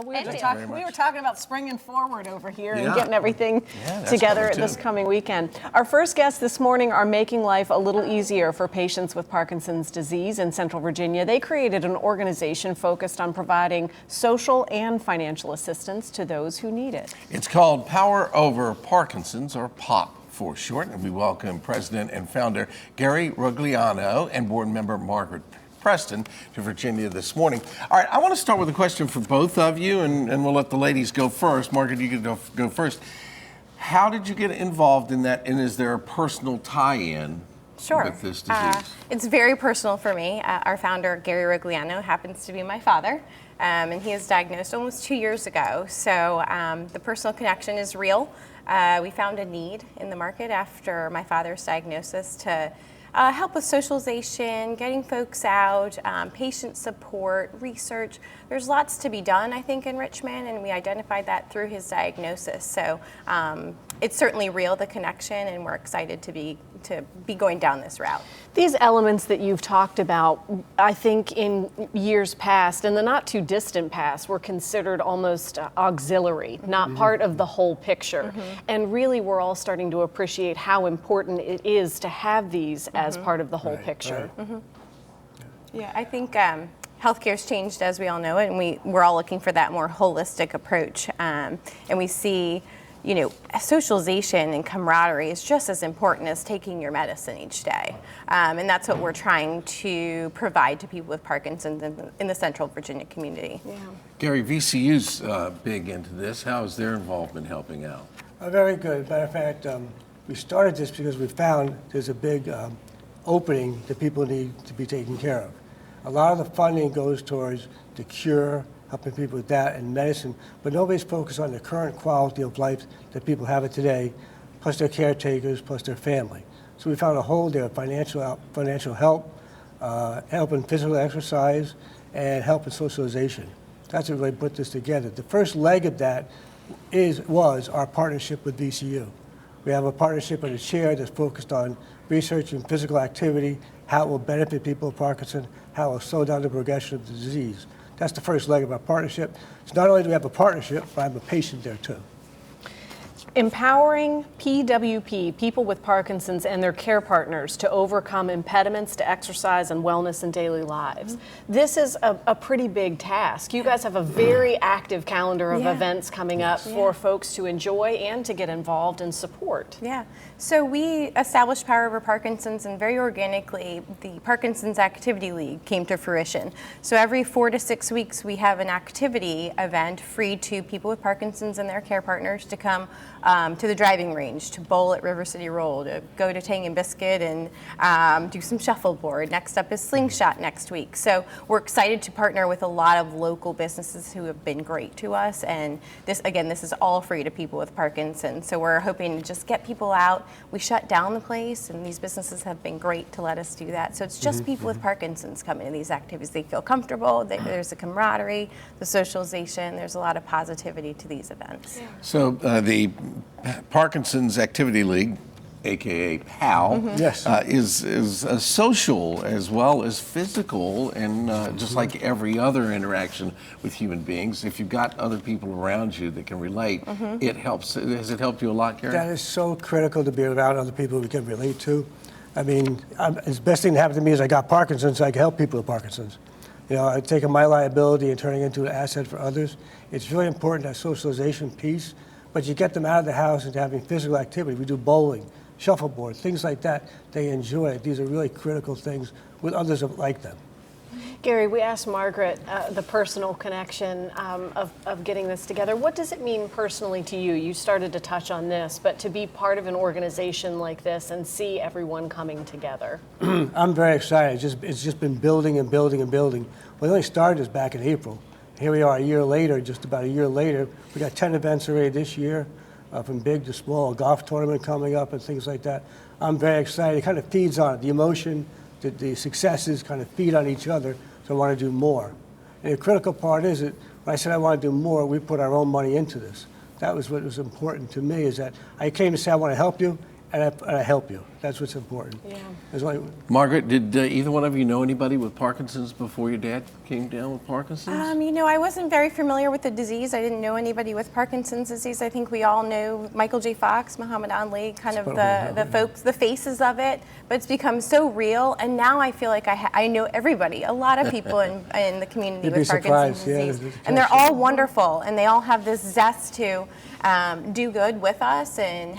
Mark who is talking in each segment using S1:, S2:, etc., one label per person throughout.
S1: We were talking about springing forward over here and getting everything together this coming weekend. Our first guests this morning are making life a little easier for patients with Parkinson's disease in Central Virginia. They created an organization focused on providing social and financial assistance to those who need it.
S2: It's called Power Over Parkinson's, or POP for short, and we welcome President and founder Gary Wrigley and board member Margaret Preston to Virginia this morning. All right, I want to start with a question for both of you, and we'll let the ladies go first. Margaret, you can go first. How did you get involved in that, and is there a personal tie-in with this disease?
S3: It's very personal for me. Our founder, Gary Wrigley, happens to be my father, and he was diagnosed almost 2 years ago. So the personal connection is real. We found a need in the market after my father's diagnosis to help with socialization, getting folks out, patient support, research. There's lots to be done, I think, in Richmond, and we identified that through his diagnosis. So it's certainly real, the connection, and we're excited to be going down this route.
S1: These elements that you've talked about, I think in years past, in the not too distant past, were considered almost auxiliary, not part of the whole picture. And really we're all starting to appreciate how important it is to have these as part of the whole picture.
S3: Yeah, I think healthcare's changed, as we all know it, and we're all looking for that more holistic approach. And we see, you know, socialization and camaraderie is just as important as taking your medicine each day. And that's what we're trying to provide to people with Parkinson's in the Central Virginia community.
S2: Gary, VCU's big into this. How is their involvement helping out?
S4: Very good. Matter of fact, we started this because we found there's a big opening that people need to be taken care of. A lot of the funding goes towards the cure, helping people with that and medicine, but nobody's focused on the current quality of life that people have it today, plus their caretakers, plus their family. So we found a hole there: financial help, help in physical exercise, and help in socialization. That's what really put this together. The first leg of that was our partnership with VCU. We have a partnership with a chair that's focused on researching physical activity, how it will benefit people with Parkinson, how it will slow down the progression of the disease. That's the first leg of our partnership. So not only do we have a partnership, but I have a patient there too.
S1: Empowering PWP, people with Parkinson's, and their care partners to overcome impediments to exercise and wellness in daily lives. This is a pretty big task. You guys have a very active calendar of events coming up for folks to enjoy and to get involved and support.
S3: So we established Power Over Parkinson's, and very organically, the Parkinsons Activity League came to fruition. So every 4 to 6 weeks, we have an activity event free to people with Parkinson's and their care partners to come to the driving range, to bowl at River City Roll, to go to Tang and Biscuit and do some shuffleboard. Next up is Slingshot next week. So we're excited to partner with a lot of local businesses who have been great to us. And this is all free to people with Parkinson's. So we're hoping to just get people out. We shut down the place, and these businesses have been great to let us do that. So it's just people with Parkinson's coming to these activities. They feel comfortable. There's a camaraderie, the socialization. There's a lot of positivity to these events.
S2: So the Parkinson's Activity League, aka PAL, is a social as well as physical, and just like every other interaction with human beings, if you've got other people around you that can relate, it helps. Has it helped you a lot, Gary?
S4: That is so critical, to be around other people we can relate to. I mean, the best thing that happened to me is I got Parkinson's, so I can help people with Parkinson's. You know, I've taken my liability and turning it into an asset for others. It's really important, that socialization piece, but you get them out of the house into having physical activity. We do bowling, shuffleboard, things like that. They enjoy it. These are really critical things with others like them.
S1: Gary, we asked Margaret the personal connection of getting this together. What does it mean personally to you? You started to touch on this, but to be part of an organization like this and see everyone coming together.
S4: I'm very excited. It's just been building and building and building. We only started this back in April. Here we are a year later, just about a year later. We got 10 events already this year, from big to small, a golf tournament coming up and things like that. I'm very excited. It kind of feeds on it. The emotion, the successes kind of feed on each other, so I want to do more. And the critical part is that when I said I want to do more, we put our own money into this. That was what was important to me, is that I came to say I want to help you, and I help you. That's what's important.
S1: Yeah.
S4: That's why,
S2: Margaret, did either one of you know anybody with Parkinson's before your dad came down with Parkinson's?
S3: I wasn't very familiar with the disease. I didn't know anybody with Parkinson's disease. I think we all know Michael J. Fox, Muhammad Ali, kind of the folks, the faces of it. But it's become so real, and now I feel like I know everybody, a lot of people in the community with Parkinson's disease. And they're all wonderful, and they all have this zest to do good with us, and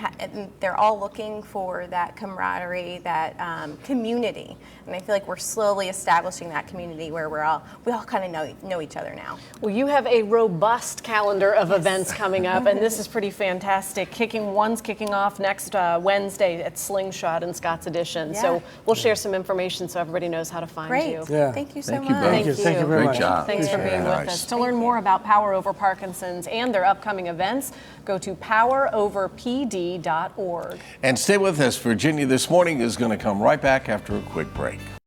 S3: they're all looking for that camaraderie, that community. And I feel like we're slowly establishing that community where we all kind of know each other now.
S1: Well, you have a robust calendar of events coming up, and this is pretty fantastic. One's kicking off next Wednesday at Slingshot in Scott's Addition.
S3: Yeah.
S1: So we'll share some information so everybody knows how to find
S3: Great.
S1: you.
S4: Yeah.
S3: Thank you so
S2: Thank you
S3: much.
S2: both.
S1: Thank you.
S4: Thank you very
S2: Great
S4: much.
S2: job.
S1: Thanks for being with us. To learn more about Power Over Parkinson's and their upcoming events, go to poweroverpd.org.
S2: And stay with us. Virginia This Morning is going to come right back after a quick break.